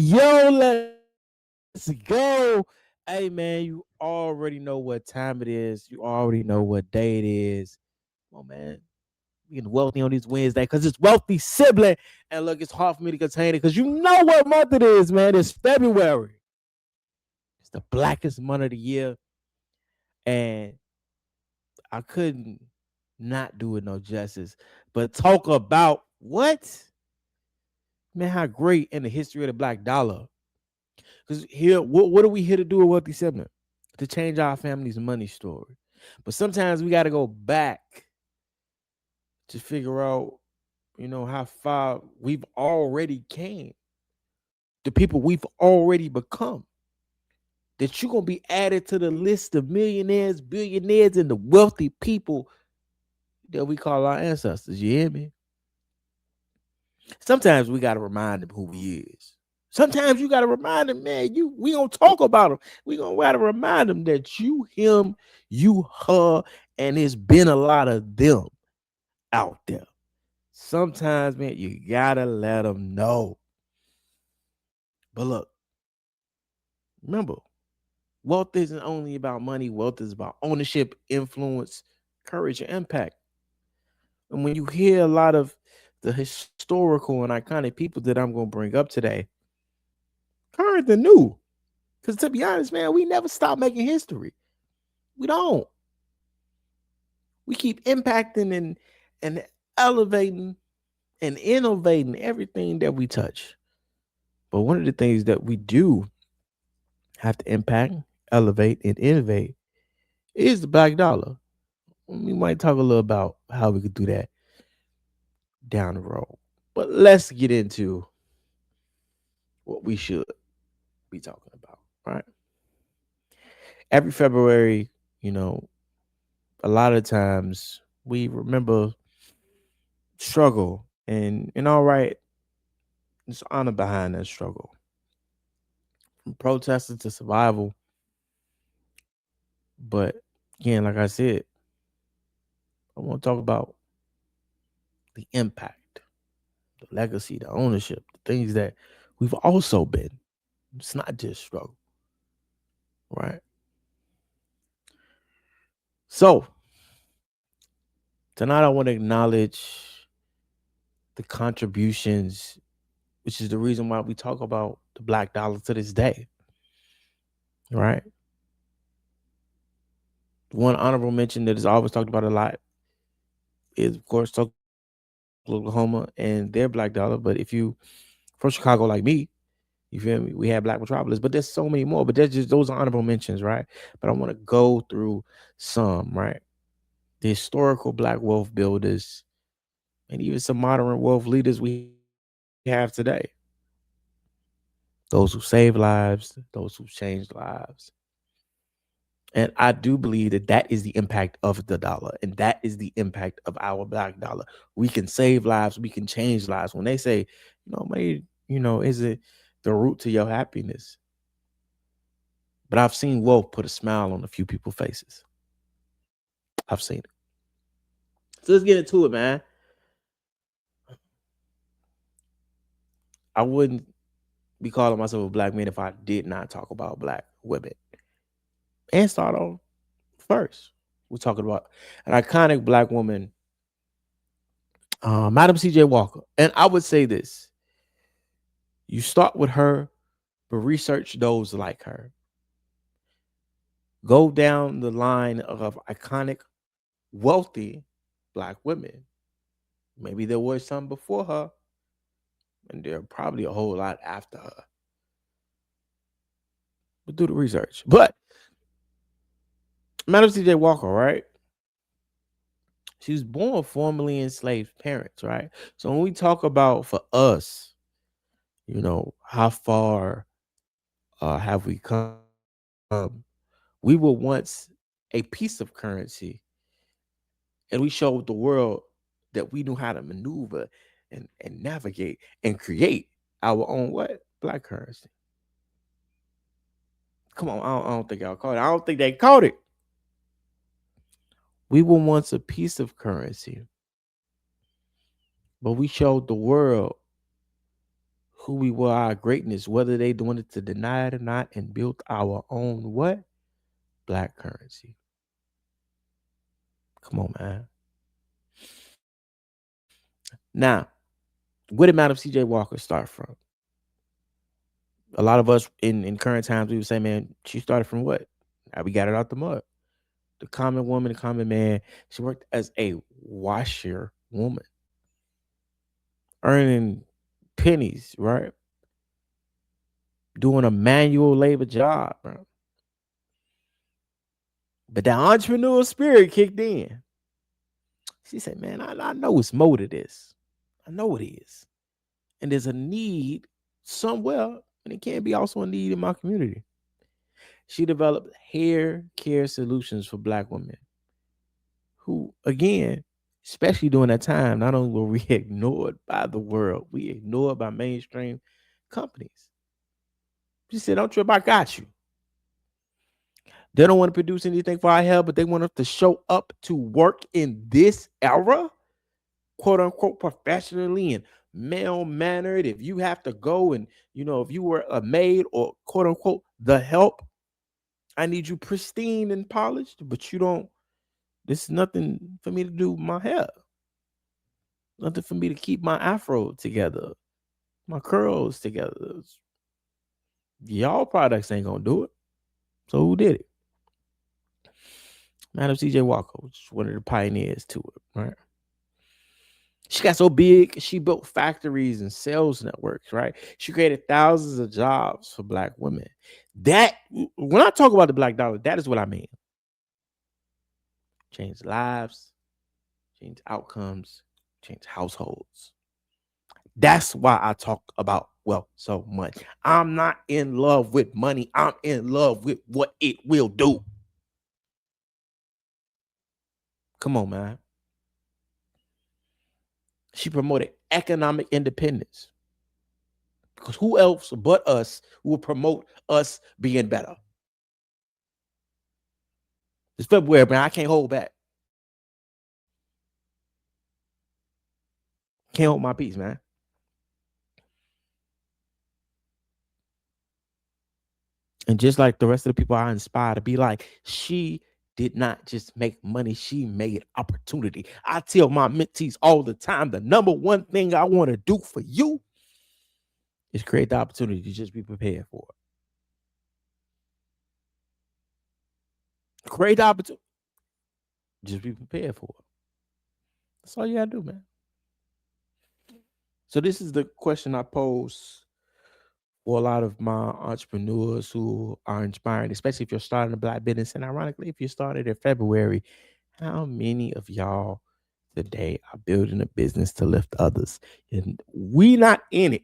Yo, let's go. Hey, man, you already know what time it is. You already know what day it is. Come on, man. We getting wealthy on these Wednesday because it's Wealthy Sibling. And look, it's hard for me to contain it because you know what month it is, man. It's February. It's the blackest month of the year. And I couldn't not do it no justice. But talk about what? Man, how great in the history of the black dollar. Because here, what are we here to do with Wealthy Sibling? To change our family's money story. But sometimes we got to go back to figure out, how far we've already came, the people we've already become. That you're going to be added to the list of millionaires, billionaires, and the wealthy people that we call our ancestors. You hear me? Sometimes we got to remind them who he is. Sometimes you got to remind them, man, we gonna talk about him. We gonna gotta remind them that you, him, you, her, and it's been a lot of them out there. Sometimes, man, you gotta let them know. But look, remember, wealth isn't only about money. Wealth is about ownership, influence, courage, and impact. And when you hear a lot of the historical and iconic people that I'm gonna bring up today, current and new. Because to be honest, man, we never stop making history. We don't. We keep impacting and elevating and innovating everything that we touch. But one of the things that we do have to impact, elevate, and innovate is the black dollar. We might talk a little about how we could do that down the road. But let's get into what we should be talking about, right? Every February, you know, a lot of times we remember struggle and all right, there's honor behind that struggle. From protesting to survival. But again, like I said, I want to talk about the impact, the legacy, the ownership, the things that we've also been. It's not just struggle, right? So tonight I want to acknowledge the contributions, which is the reason why we talk about the black dollar to this day, right? One honorable mention that is always talked about a lot is, of course, Oklahoma and their black dollar. But if you from Chicago like me, you feel me? We have Black Metropolis, but there's so many more. But there's just those are honorable mentions, right? But I want to go through some, right? The historical black wealth builders and even some modern wealth leaders we have today. Those who save lives, those who changed lives. And I do believe that that is the impact of the dollar, and that is the impact of our black dollar. We can save lives, we can change lives. When they say, money, is it the root to your happiness? But I've seen wealth put a smile on a few people's faces. I've seen it. So let's get into it, man. I wouldn't be calling myself a black man if I did not talk about black women. And start on first. We're talking about an iconic black woman, Madam C.J. Walker. And I would say this: you start with her, but research those like her. Go down the line of iconic, wealthy black women. Maybe there was some before her, and there are probably a whole lot after her. But do the research. But Madam C.J. Walker, right? She was born formerly enslaved parents, right? So when we talk about for us, how far have we come? We were once a piece of currency, and we showed the world that we knew how to maneuver and navigate and create our own what? Black currency. Come on, I don't think y'all caught it. I don't think they caught it. We were once a piece of currency, but we showed the world who we were, our greatness, whether they doing it to deny it or not, and built our own what? Black currency. Come on, man. Now, where did Madam C.J. Walker start from? A lot of us in current times, we would say, man, she started from what? Now we got it out the mud. The common woman, the common man. She worked as a washer woman, earning pennies, right? Doing a manual labor job, bro. But that entrepreneurial spirit kicked in. She said, man, I know it's more to this. I know it is. And there's a need somewhere, and it can be also a need in my community. She developed hair care solutions for Black women who, again, especially during that time, not only were we ignored by the world, we ignored by mainstream companies. She said, don't trip, I got you. They don't want to produce anything for our help, but they want us to show up to work in this era, quote unquote, professionally and male mannered. If you have to go and, if you were a maid or quote unquote, the help, I need you pristine and polished, but you don't, this is nothing for me to do with my hair. Nothing for me to keep my afro together, my curls together. Y'all products ain't gonna do it. So who did it? Madam C.J. Walker was one of the pioneers to it, right? She got so big, she built factories and sales networks, right? She created thousands of jobs for Black women. That, when I talk about the Black dollar, that is what I mean. Change lives, change outcomes, change households. That's why I talk about wealth so much. I'm not in love with money. I'm in love with what it will do. Come on, man. She promoted economic independence. Because who else but us will promote us being better? It's February, man. I can't hold back. Can't hold my peace, man. And just like the rest of the people I inspire to be like, she did not just make money, she made opportunity. I tell my mentees all the time, the number one thing I want to do for you is create the opportunity to just be prepared for it. Create the opportunity. Just be prepared for it. That's all you gotta do, man. So this is the question I pose for a lot of my entrepreneurs who are inspiring, especially if you're starting a Black business. And ironically, if you started in February, how many of y'all today are building a business to lift others? And we not in it.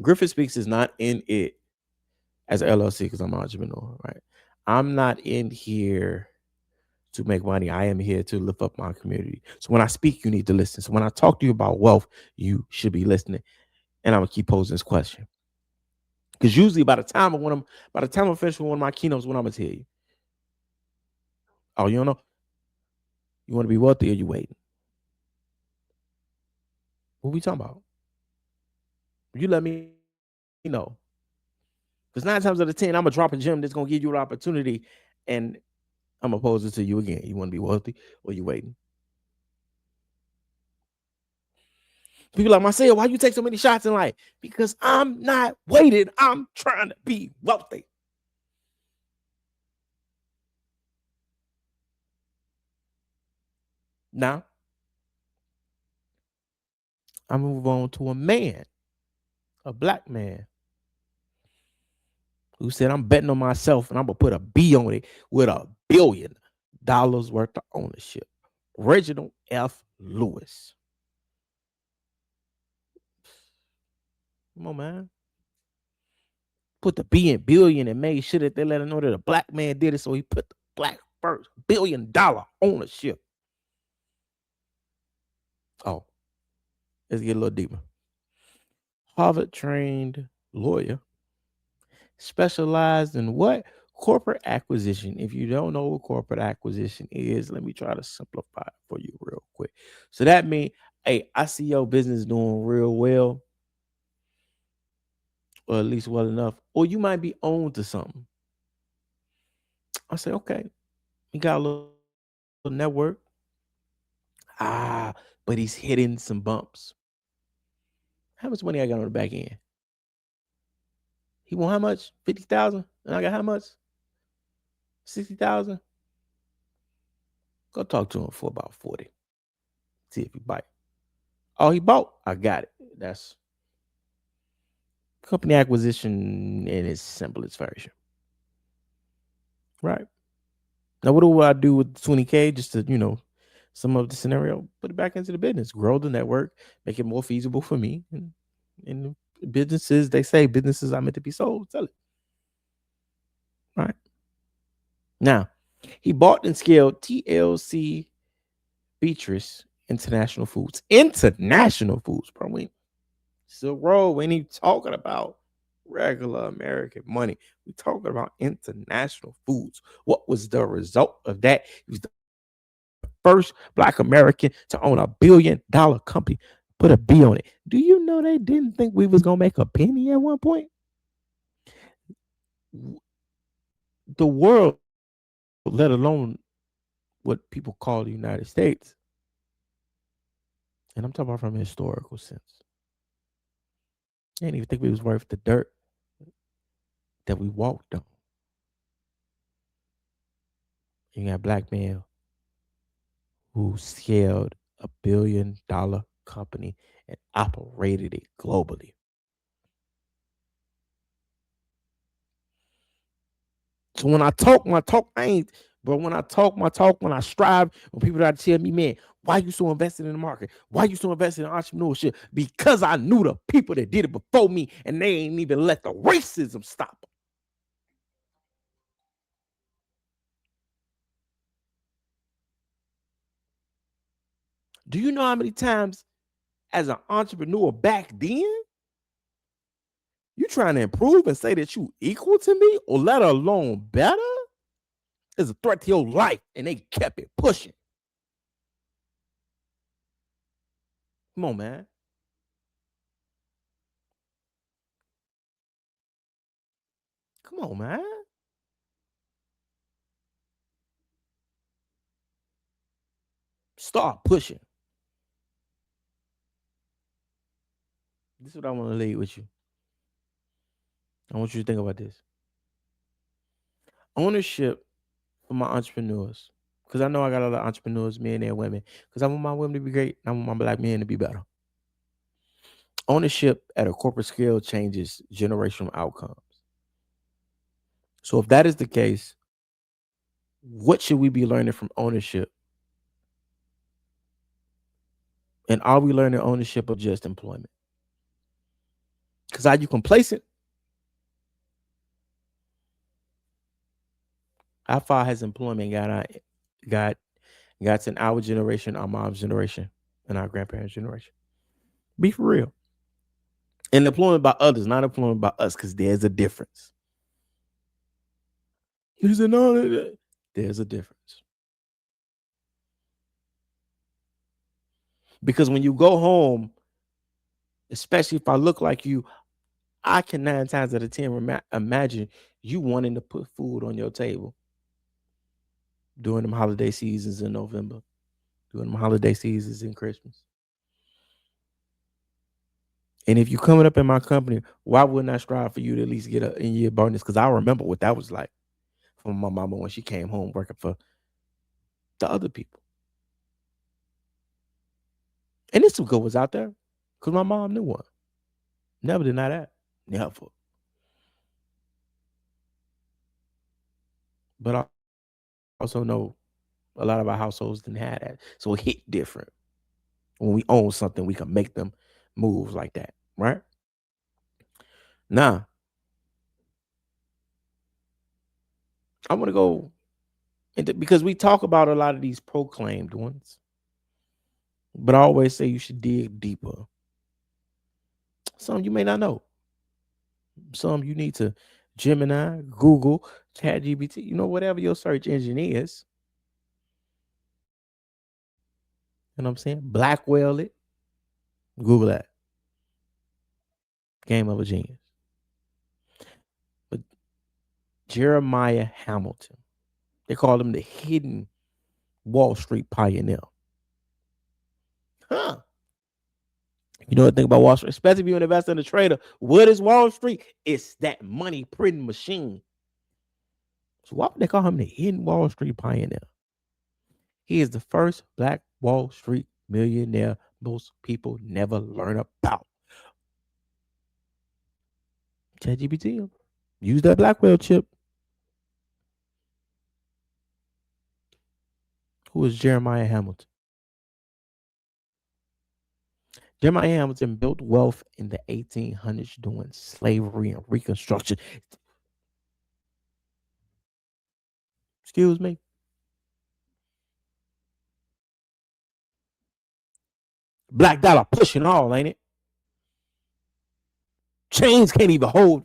Griffin Speaks is not in it as an LLC because I'm an entrepreneur, right? I'm not in here to make money. I am here to lift up my community. So when I speak, you need to listen. So when I talk to you about wealth, you should be listening. And I'm gonna keep posing this question. Because usually by the time I'm finished with one of my keynotes, what I'm gonna tell you. Oh, you don't know? You want to be wealthy or you waiting? What we talking about? You let me know. Because 9 times out of 10, I'm gonna drop a gem that's gonna give you an opportunity, and I'm gonna pose it to you again. You want to be wealthy or you waiting? People like Marcel, why you take so many shots in life? Because I'm not waiting. I'm trying to be wealthy. Now, I'm gonna move on to a man, a Black man, who said, I'm betting on myself and I'm gonna put a B on it with $1 billion worth of ownership. Reginald F. Lewis. Come on, man. Put the B in billion and made sure that they let him know that a Black man did it. So he put the Black first $1 billion ownership. Oh, let's get a little deeper. Harvard trained lawyer, specialized in what? Corporate acquisition. If you don't know what corporate acquisition is, let me try to simplify it for you real quick. So that means, hey, I see your business doing real well. or at least well enough, or you might be owned to something. I say, okay, he got a little network. But he's hitting some bumps. How much money I got on the back end? He want how much? 50,000? And I got how much? 60,000? Go talk to him for about 40. See if he bite. Oh, he bought. I got it. That's company acquisition in its simplest version. Right. Now, what do I do with 20K just to, sum up the scenario? Put it back into the business, grow the network, make it more feasible for me. And businesses, they say businesses are meant to be sold. Sell it. Right. Now, he bought and scaled TLC Beatrice International Foods. International Foods, bro. Silk Road, we ain't even talking about regular American money. We talking about international foods. What was the result of that? He was the first Black American to own $1 billion company. Put a B on it. Do you know they didn't think we was gonna make a penny at one point? The world, let alone what people call the United States, and I'm talking about from a historical sense, they didn't even think we was worth the dirt that we walked on. You got Black men who scaled $1 billion company and operated it globally. So when I talk, I ain't, but when I talk, when I strive, when people try to tell me, man, why you so invested in the market? Why you so invested in entrepreneurship? Because I knew the people that did it before me and they ain't even let the racism stop them. Do you know how many times as an entrepreneur back then, you trying to improve and say that you equal to me or let alone better is a threat to your life, and they kept it pushing. Come on, man. Come on, man. Start pushing. This is what I want to leave with you. I want you to think about this. Ownership for my entrepreneurs. Because I know I got a lot of entrepreneurs, men and women. Because I want my women to be great. I want my Black men to be better. Ownership at a corporate scale changes generational outcomes. So if that is the case, what should we be learning from ownership? And are we learning ownership of just employment? Because are you complacent? How far has employment got got in our generation, our mom's generation, and our grandparents' generation? Be for real. And employment by others, not employment by us, because there's a difference. You said no, there's a difference. Because when you go home, especially if I look like you, I can 9 times out of 10 imagine you wanting to put food on your table during them holiday seasons in November, during them holiday seasons in Christmas. And if you're coming up in my company, why wouldn't I strive for you to at least get a in-year bonus? Because I remember what that was like from my mama when she came home working for the other people. And this some good was out there because my mom knew one. Never deny that. Never. But I also know a lot of our households didn't have that. So it hit different. When we own something, we can make them move like that, right? Now, I want to go into because we talk about a lot of these proclaimed ones, but I always say you should dig deeper. Some you may not know. Some you need to Gemini, Google, ChatGPT, whatever your search engine is. You know what I'm saying? Blackwell it. Google that. Game of a genius. Jeremiah Hamilton. They call him the hidden Wall Street pioneer. Huh. You know the thing about Wall Street, especially if you're an investor and a trader, what is Wall Street? It's that money printing machine. So why would they call him the hidden Wall Street pioneer? He is the first black Wall Street millionaire most people never learn about. ChatGPT him. Use that Blackwell chip. Who is Jeremiah Hamilton? Jeremiah Hamilton built wealth in the 1800s during slavery and Reconstruction. Excuse me. Black dollar pushing all, ain't it? Chains can't even hold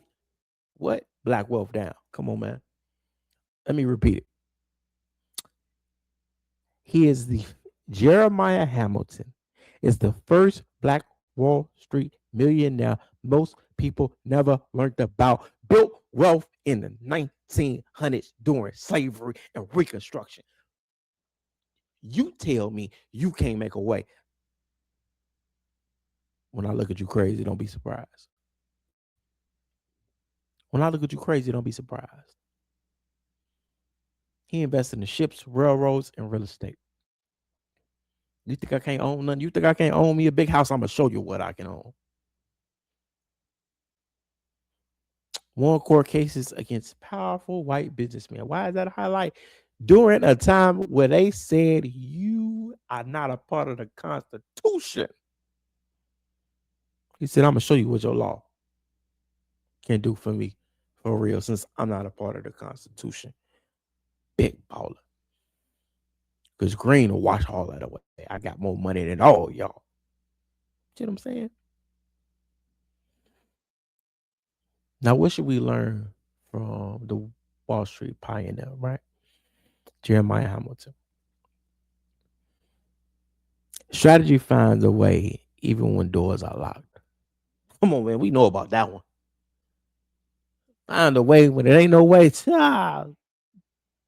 what? Black wealth down. Come on, man. Let me repeat it. He is the Jeremiah Hamilton is the first black Wall Street millionaire most people never learned about. Built wealth in the 1900s during slavery and Reconstruction. You tell me you can't make a way. When I look at you crazy, don't be surprised. When I look at you crazy, don't be surprised. He invested in ships, railroads, and real estate. You think I can't own nothing? You think I can't own me a big house? I'm going to show you what I can own. Won court cases against powerful white businessmen. Why is that a highlight? During a time where they said you are not a part of the Constitution. He said, I'm going to show you what your law can do for me for real, since I'm not a part of the Constitution. Big baller. Because Green will wash all that away. I got more money than all y'all. See what I'm saying? Now, what should we learn from the Wall Street pioneer, right? Jeremiah Hamilton. Strategy finds a way even when doors are locked. Come on, man. We know about that one. Find a way when it ain't no way.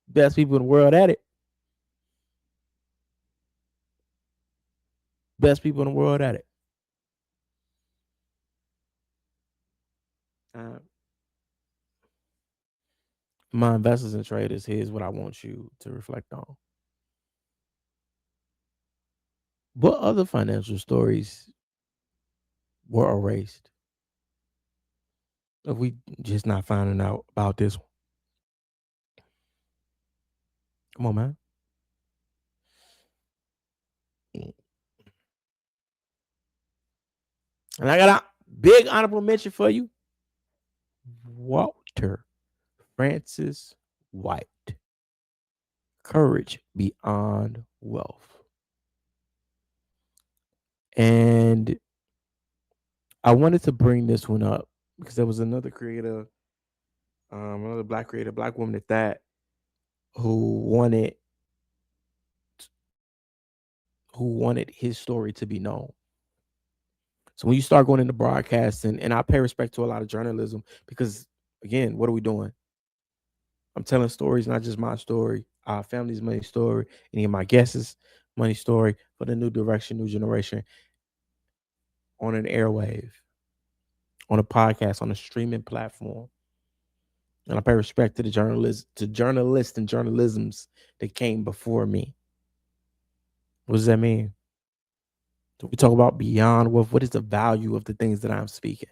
Best people in the world at it. Best people in the world at it. My investors and traders, here's what I want you to reflect on. What other financial stories were erased? If we just not finding out about this one. Come on, man. And I got a big honorable mention for you. Walter Francis White. Courage Beyond Wealth. And I wanted to bring this one up because there was another creator, another black creator, black woman at that, who wanted his story to be known. So when you start going into broadcasting, and I pay respect to a lot of journalism, because again, what are we doing? I'm telling stories, not just my story, our family's money story, any of my guests' money story for the new direction, new generation, on an airwave, on a podcast, on a streaming platform. And I pay respect to the journalists and journalisms that came before me. What does that mean? So we talk about beyond wealth. What is the value of the things that I'm speaking?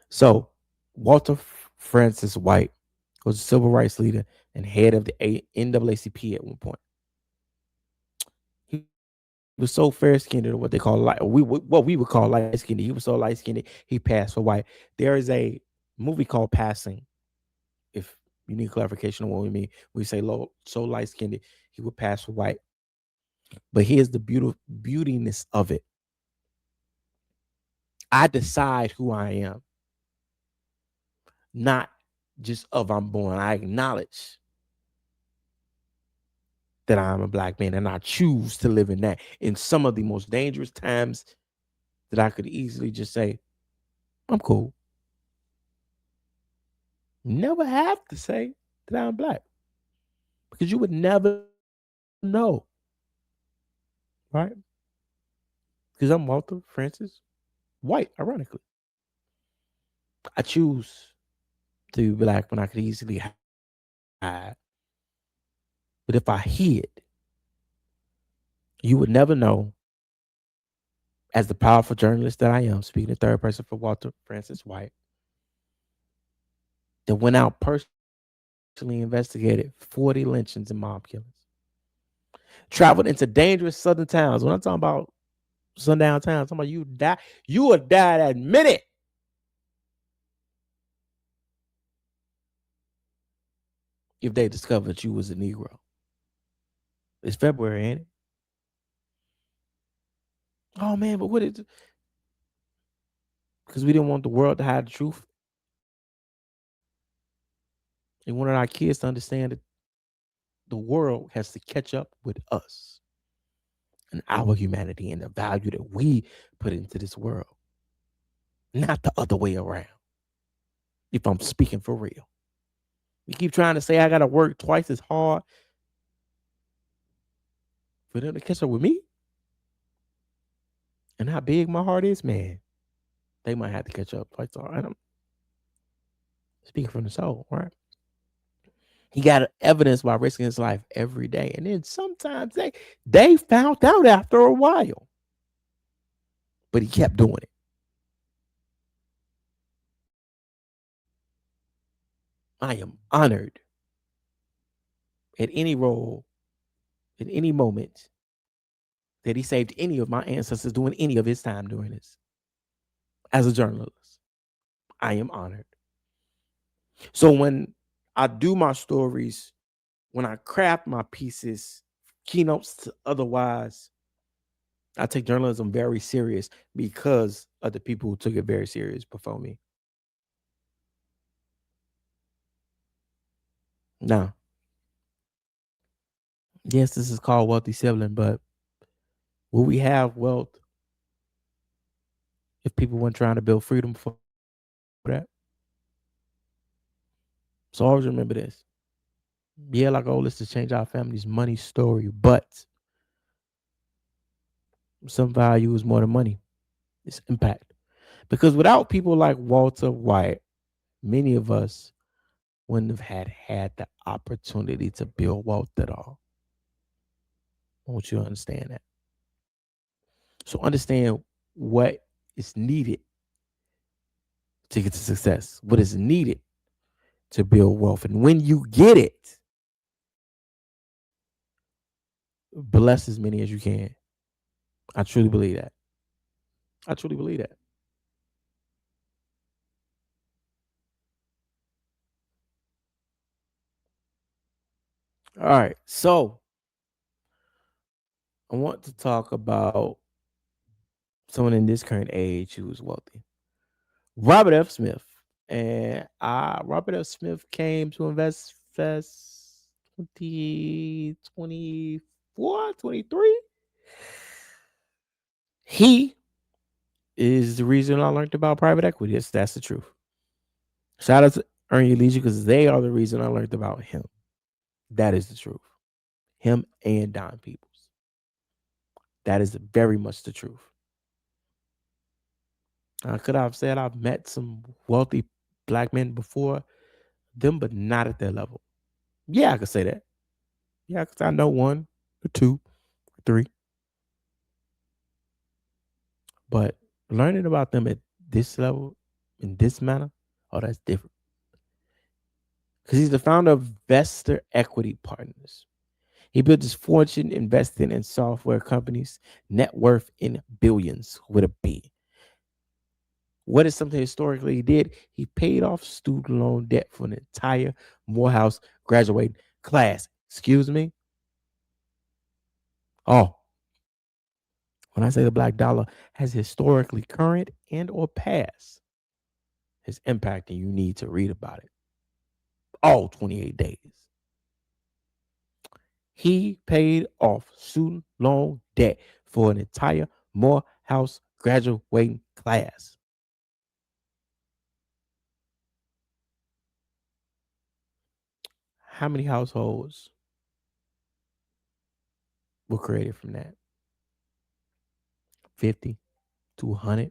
So Walter Francis White was a civil rights leader and head of the NAACP at one point. He was so fair-skinned, or what they call what we would call light-skinned. He was so light-skinned, he passed for white. There is a movie called Passing. If you need clarification on what we mean, we say so light-skinned, he would pass for white. But here's the beautiness of it. I decide who I am, not just of I'm born. I acknowledge that I'm a black man, and I choose to live in that. In some of the most dangerous times that I could easily just say, I'm cool. Never have to say that I'm black because you would never know, right? Because I'm Walter Francis White, ironically. I choose to be black when I could easily hide. But if I hid, you would never know, as the powerful journalist that I am, speaking in third person for Walter Francis White, that went out personally investigated 40 lynchings and mob killings, traveled into dangerous southern towns. When I'm talking about sundown towns, I'm talking about you would die that minute if they discovered you was a Negro. It's February, ain't it? Oh man, but what is, because we didn't want the world to hide the truth. We wanted our kids to understand that the world has to catch up with us and our humanity and the value that we put into this world, not the other way around. If I'm speaking for real, you keep trying to say I got to work twice as hard for them to catch up with me and how big my heart is, man. They might have to catch up twice as hard. And I'm speaking from the soul, right? He got evidence by risking his life every day. And then sometimes they found out after a while. But he kept doing it. I am honored at any role, at any moment, that he saved any of my ancestors doing any of his time doing this. As a journalist, I am honored. So when I do my stories, when I craft my pieces, keynotes to otherwise, I take journalism very serious because of the people who took it very serious before me. Now, yes, this is called Wealthy Sibling, but will we have wealth if people weren't trying to build freedom for that? So always remember this. Yeah, our goal is to change our family's money story, but some value is more than money. It's impact. Because without people like Walter White, many of us wouldn't have had the opportunity to build wealth at all. I want you to understand that. So understand what is needed to get to success, what is needed to build wealth. And when you get it, bless as many as you can. I truly believe that. I truly believe that. All right. So I want to talk about someone in this current age who is wealthy. Robert F. Smith. And Robert F. Smith came to Invest Fest 2024, 23. He is the reason I learned about private equity. That's the truth. Shout out to Earn Your Leisure because they are the reason I learned about him. That is the truth. Him and Don Peoples. That is very much the truth. Could I have said I've met some wealthy black men before them, but not at their level? Yeah, I could say that. Yeah, because I know one or two, or three. But learning about them at this level, in this manner, oh, that's different. Because he's the founder of Vestor Equity Partners. He built his fortune investing in software companies, net worth in billions with a B. What is something historically he did? He paid off student loan debt for an entire Morehouse graduating class. Excuse me? Oh, when I say the black dollar has historically current and or past, his impact, and you need to read about it. All 28 days. He paid off student loan debt for an entire Morehouse graduating class. How many households were created from that? 50 to 100?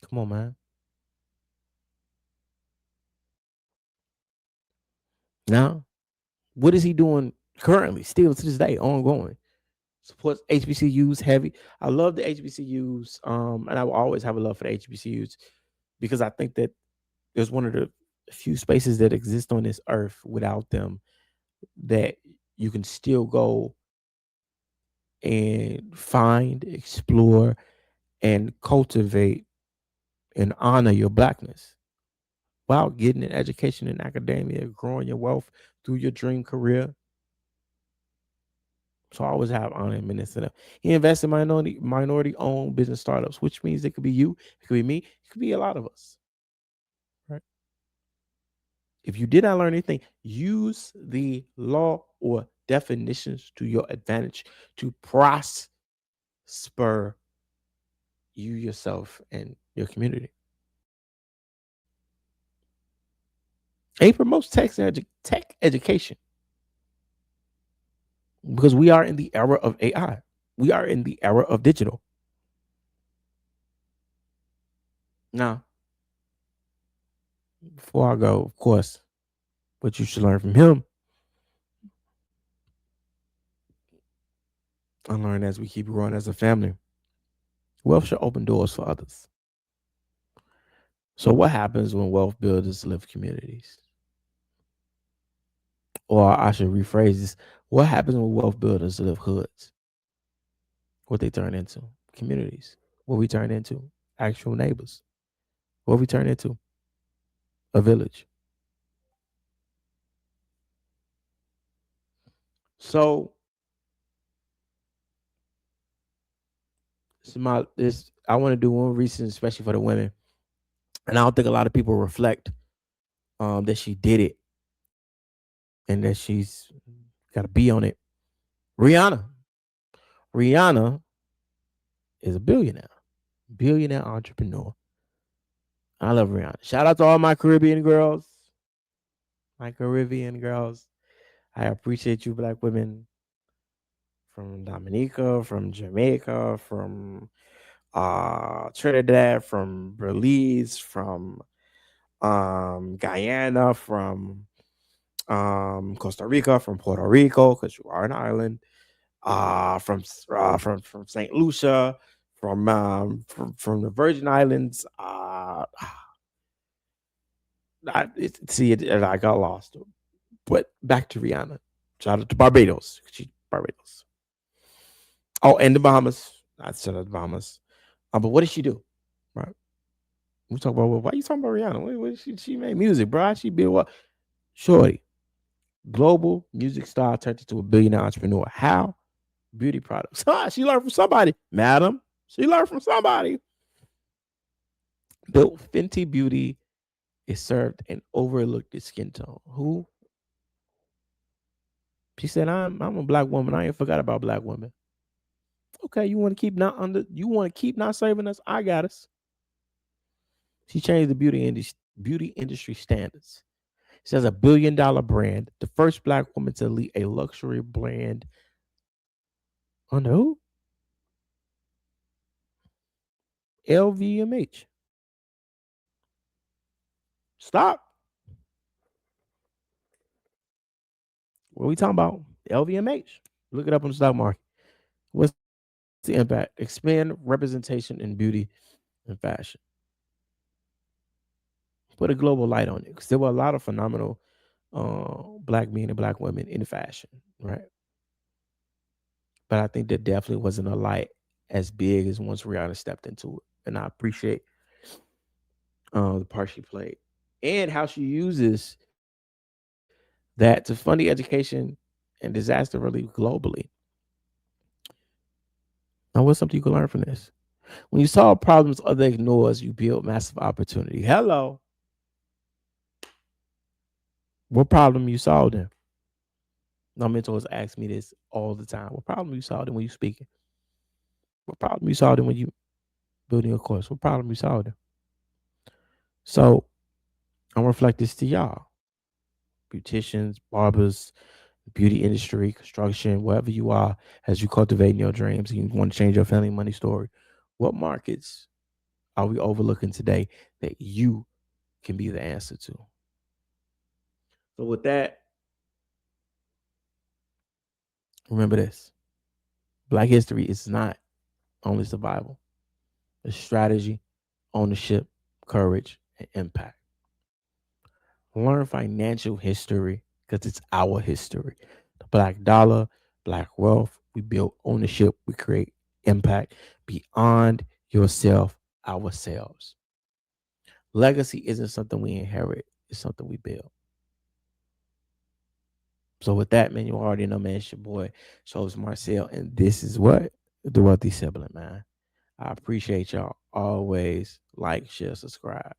Come on, man. Now, what is he doing currently, still to this day, ongoing? Supports HBCUs heavy. I love the HBCUs, and I will always have a love for the HBCUs because I think that there's one of the few spaces that exist on this earth without them that you can still go and find, explore, and cultivate and honor your blackness while getting an education in academia, growing your wealth through your dream career. So I always have honor and menace in them. He invests in minority owned business startups, which means it could be you, it could be me, it could be a lot of us. Right. If you did not learn anything, use the law or definitions to your advantage to prosper you, yourself, and your community. A promotes tech education because we are in the era of AI. We are in the era of digital. Now, before I go, of course, what you should learn from him, I learned as we keep growing as a family, wealth should open doors for others. So, what happens when wealth builders live communities? Or I should rephrase this: what happens when wealth builders live hoods? What they turn into? Communities. What we turn into? Actual neighbors. What we turn into? A village. So, I want to do one reason, especially for the women, and I don't think a lot of people reflect that she did it and that she's got to be on it. Rihanna. Rihanna is a billionaire entrepreneur. I love Rihanna. Shout out to all my Caribbean girls. My Caribbean girls. I appreciate you, black women from Dominica, from Jamaica, from Trinidad, from Belize, from Guyana, from Costa Rica, from Puerto Rico, because you are an island, from Saint Lucia, from the Virgin Islands. I got lost. But back to Rihanna. Shout out to Barbados. She's Barbados. Oh, and the Bahamas. I said the Bahamas. But what did she do? Right. We talk about, well, why you talking about Rihanna? She made music, bro. She built what? Shorty. Global music star turned into a billionaire entrepreneur. How? Beauty products. She learned from somebody, madam. She learned from somebody. Built Fenty Beauty is served and overlooked its skin tone. Who? She said, I'm a black woman. I ain't forgot about black women. Okay, you want to keep not saving us? I got us. She changed the beauty industry standards. She has a $1 billion brand, the first black woman to lead a luxury brand under who? LVMH. Stop. What are we talking about? LVMH. Look it up on the stock market. What's the impact? Expand representation in beauty and fashion. Put a global light on it because there were a lot of phenomenal black men and black women in fashion, right? But I think there definitely wasn't a light as big as once Rihanna stepped into it. And I appreciate the part she played and how she uses that to fund the education and disaster relief globally. Now, what's something you can learn from this? When you solve problems other ignores, you build massive opportunity. Hello. What problem you solved in? My mentors ask me this all the time. What problem you solved in when you speaking? What problem you solved in when you building a course? What problem you solved in? So I'm reflect this to y'all, beauticians, barbers, beauty industry, construction, wherever you are, as you cultivating your dreams and you want to change your family money story. What markets are we overlooking today that you can be the answer to? So with that, remember this. Black history is not only survival. It's strategy, ownership, courage, and impact. Learn financial history because it's our history. The black dollar, black wealth, we build ownership, we create impact beyond yourself, ourselves. Legacy isn't something we inherit, it's something we build. So with that, man, you already know, man, it's your boy, Shows Marcel, and this is what? The Wealthy Sibling, man. I appreciate y'all. Always like, share, subscribe.